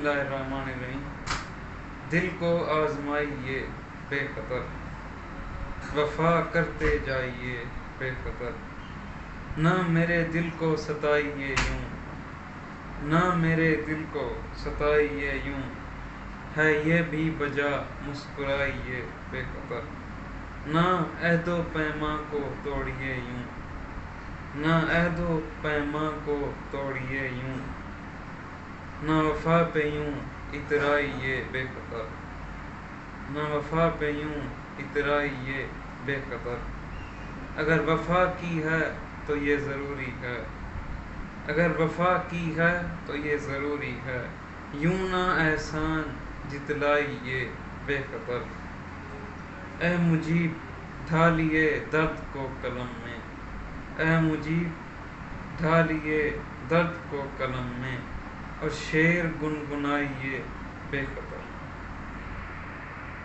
اللہ الرحمن الرحیم۔ دل کو آزمائیے بے خطر، وفا کرتے جائیے بے خطر۔ نہ میرے دل کو ستائیے یوں، نہ میرے دل کو ستائیے یوں، ہے یہ بھی بجا مسکرائیے بے خطر۔ نہ عہد و پیما کو توڑیے یوں، نہ عہد و پیما کو توڑیے یوں، نہ وفا پہ یوں اترائیے بے خطر، نہ وفا پہ یوں اترائیے بے خطر۔ اگر وفا کی ہے تو یہ ضروری ہے، اگر وفا کی ہے تو یہ ضروری ہے، یوں نہ احسان جتلائیے بے خطر۔ اے مجیب ڈھالیے درد کو قلم میں، اے مجیب ڈھالیے درد کو قلم میں، اور شعر گنگنائیے بے خطر۔